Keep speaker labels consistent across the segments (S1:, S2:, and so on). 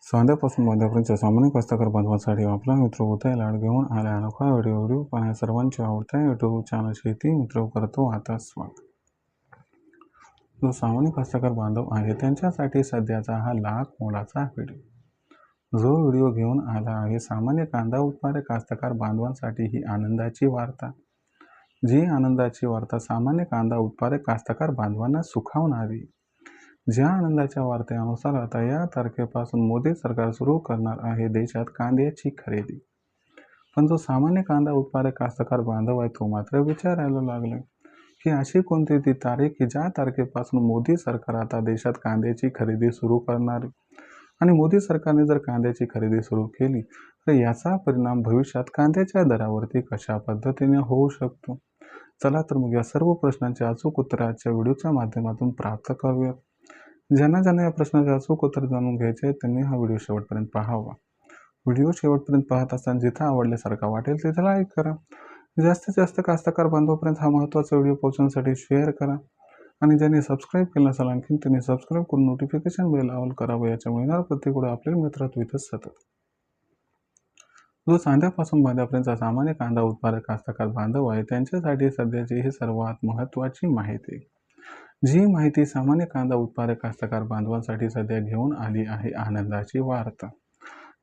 S1: सांध्यापासून बांध्यापर्यंत सामान्य कास्तकार बांधवांसाठी आपला मित्र उदय लाड घेऊन आला अनोखा व्हिडिओ पाहण्या सर्वांच्या आवडत्या यूट्यूब चॅनल शेती मित्र करतो आता स्वागत। जो सामान्य कास्तकार बांधव आहे त्यांच्यासाठी सध्याचा हा लाख मोलाचा व्हिडिओ जो व्हिडिओ घेऊन आला आहे सामान्य कांदा उत्पादक कास्तकार बांधवांसाठी ही आनंदाची वार्ता। जी आनंदाची वार्ता सामान्य कांदा उत्पादक कास्तकार बांधवांना सुखावणारी। ज्या आनंदाच्या वार्तेनुसार आता या तारखेपासून मोदी सरकार सुरू करणार आहे देशात कांद्याची खरेदी। पण जो सामान्य कांदा उत्पादक कास्तकार बांधव आहे तो मात्र विचारायला लागला की अशी कोणती ती तारीख की ज्या तारखेपासून मोदी सरकार आता देशात कांद्याची खरेदी सुरू करणार आणि मोदी सरकारने जर कांद्याची खरेदी सुरू केली तर याचा परिणाम भविष्यात कांद्याच्या दरावरती कशा पद्धतीने होऊ शकतो। चला तर मग या सर्व प्रश्नांचे अचूक उत्तर आजच्या व्हिडिओच्या माध्यमातून प्राप्त करूया। ज्यांना या प्रश्नाचे अचूक उत्तर जाणून घ्यायचे त्यांनी हा व्हिडिओ शेवटपर्यंत पाहावा। व्हिडिओ शेवटपर्यंत पाहत असताना जिथे आवडल्यासारखा वाटेल तिथे लाईक करा। जास्तीत जास्त कास्तकार बांधवांपर्यंत हा महत्त्वाचा व्हिडिओ पोहोचवण्यासाठी शेअर करा आणि ज्यांनी सबस्क्राईब केलं नसेल आणखी त्यांनी सबस्क्राईब करून नोटिफिकेशन बेल ऑल करावं। याच्यामुळे येणार प्रत्येक व्हिडिओ आपल्या मित्रात होईतच सतत। जो सांध्यापासून बांध्यापर्यंतचा सामान्य कांदा उत्पादक कास्तकार बांधव आहे त्यांच्यासाठी सध्याची ही सर्वात महत्त्वाची माहिती। जी माहिती सामान्य कांदा उत्पादक कास्तकार बांधवांसाठी सध्या घेऊन आली आहे आनंदाची वार्ता।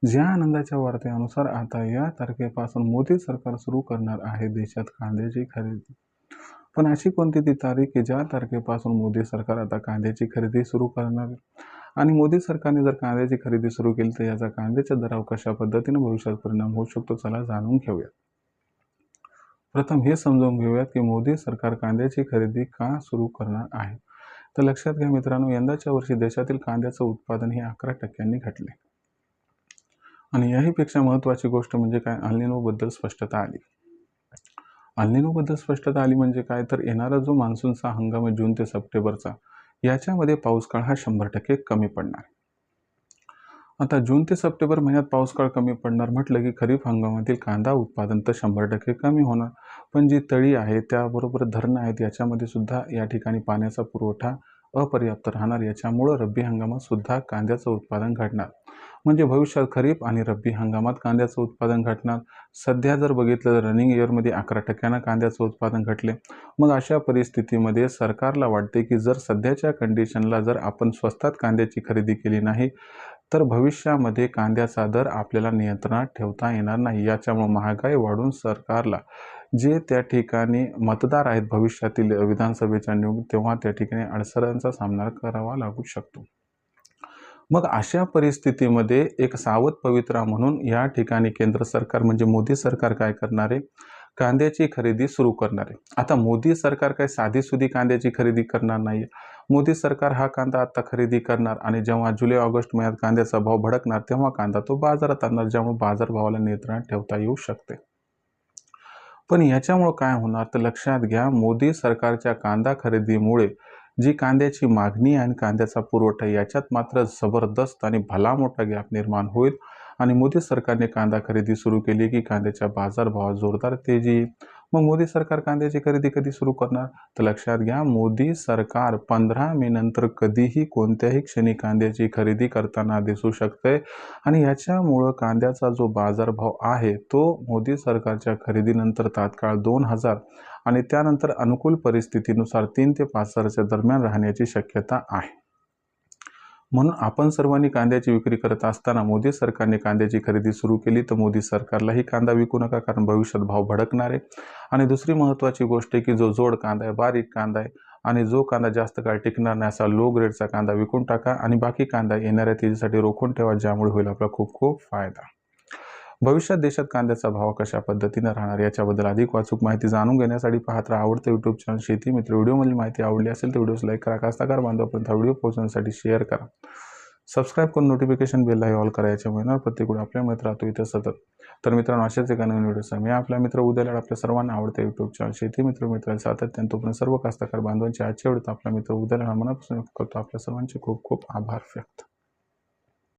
S1: ज्या आनंदाच्या वार्तेनुसार आता या तारखेपासून मोदी सरकार सुरू करणार आहे देशात कांद्याची खरेदी। पण अशी कोणती ती तारीख की ज्या तारखेपासून मोदी सरकार आता कांद्याची खरेदी सुरू करणार आणि मोदी सरकारने जर कांद्याची खरेदी सुरू केली तर याचा कांद्याच्या दरावर कशा पद्धतीने भविष्यात परिणाम होऊ शकतो चला जाणून घेऊया। प्रथम हे समजून घेऊयात की मोदी सरकार कांद्याची खरेदी का सुरू करणार आहे। तर लक्षात घ्या मित्रांनो, यंदाच्या वर्षी देशातील कांद्याचं उत्पादन हे 11% घटले आणि याहीपेक्षा महत्त्वाची गोष्ट म्हणजे काय, अल निनो बद्दल स्पष्टता आली। अल निनो बद्दल स्पष्टता आली म्हणजे काय तर येणारा जो मान्सूनचा हंगाम आहे जून ते सप्टेंबरचा याच्यामध्ये पाऊस काळ हा 100% कमी पडणार। आता जून ते सप्टेंबर महिन्यात पाऊस काळ कमी पडणार म्हटलं की खरीप हंगामातील कांदा उत्पादन तर 100% कमी होणार। पण जी तळी आहे त्याबरोबर धरणं आहेत याच्यामध्ये सुद्धा या ठिकाणी पाण्याचा पुरवठा अपर्याप्त राहणार। याच्यामुळे रब्बी हंगामात सुद्धा कांद्याचं उत्पादन घटणार। म्हणजे भविष्यात खरीप आणि रब्बी हंगामात कांद्याचं उत्पादन घटणार। सध्या जर बघितलं तर रनिंग इयरमध्ये 11% कांद्याचं उत्पादन घटले। मग अशा परिस्थितीमध्ये सरकारला वाटते की जर सध्याच्या कंडिशनला जर आपण स्वस्तात कांद्याची खरेदी केली नाही तर भविष्यामध्ये कांद्याचा दर आपल्याला नियंत्रणात ठेवता येणार नाही। याच्यामुळे महागाई वाढून सरकारला जे त्या ठिकाणी मतदार आहेत भविष्यातील विधानसभेच्या निवडणूक तेव्हा त्या ठिकाणी अडचणींचा सामना करावा लागू शकतो। मग अशा परिस्थितीमध्ये एक सावध पवित्रा म्हणून या ठिकाणी केंद्र सरकार म्हणजे मोदी सरकार काय करणार आहे, कांद्याची खरेदी सुरू करणार आहे। आता मोदी सरकार काय साधीसुधी कांद्याची खरेदी करणार नाही। मोदी सरकार हा कांदा आता खरेदी करणार आणि जेव्हा जुलै ऑगस्ट महिन्यात कांद्याचा भाव भडकणार तेव्हा कांदा तो बाजारात आणणार, ज्यामुळे बाजारभावाला नियंत्रणात ठेवता येऊ शकते। पण याच्यामुळे काय होणार तर लक्षात घ्या, मोदी सरकारच्या कांदा खरेदीमुळे जी कांद्याची मागणी आणि कांद्याचा पुरवठा याच्यात मात्र जबरदस्त आणि भला मोठा गॅप निर्माण होईल आणि मोदी सरकारने कांदा खरेदी सुरू केली की कांद्याच्या बाजारभावात जोरदार तेजी येईल। मग मोदी सरकार कांद्याची खरेदी कधी सुरू करणार तर लक्षात घ्या, मोदी सरकार 15 मे नंतर कधीही कोणत्याही क्षणी कांद्याची खरेदी करताना दिसू शकते आणि याच्यामुळं कांद्याचा जो बाजारभाव आहे तो मोदी सरकारच्या खरेदीनंतर तात्काळ 2000 आणि त्यानंतर अनुकूल परिस्थितीनुसार 3 ते 5,000च्या दरम्यान राहण्याची शक्यता आहे। म्हणून आपण सर्वांनी कांद्याची विक्री करत असताना मोदी सरकारने कांद्याची खरेदी सुरू केली तर मोदी सरकारलाही कांदा विकू नका, कारण भविष्यात भाव भडकणार आहे। आणि दुसरी महत्त्वाची गोष्ट आहे की जो जोड कांदा आहे, बारीक कांदा आहे आणि जो कांदा जास्त काळ टिकणार नाही असा लो ग्रेडचा कांदा विकून टाका आणि बाकी कांदा येणाऱ्या तेजीसाठी रोखून ठेवा, ज्यामुळे होईल आपला खूप खूप फायदा। भविष्यात देशात कांद्याचा भाव कशा पद्धतीने राहणार याच्याबद्दल अधिक वाचूक माहिती जाणून घेण्यासाठी पाहत राहा आवडते यूट्यूब चॅनल शेती मित्र। व्हिडिओमधील माहिती आवडली असेल तर व्हिडिओस लाईक करा, कास्तकार बांधवांपर्यंत हा व्हिडिओ पोहोचवण्यासाठी शेअर करा, सबस्क्राईब करून नोटिफिकेशन बेललाही ऑल करा। याच्यामुळे येणार प्रत्येक व्हिडिओ आपल्या मित्रात इथं सतत। तर मित्रांनो, अशाच एका नवीन व्हिडिओ मी आपला मित्र उदय लाड आपल्या सर्वांना आवडते यूट्यूब चॅनल शेती मित्र सातत्याने तोपर्यंत सर्व कास्तकार बांधवांचे आजच्या व्हिडिओत आपला मित्र उदय लाड मनापासून करतो आपल्या सर्वांचे खूप खूप आभार व्यक्त।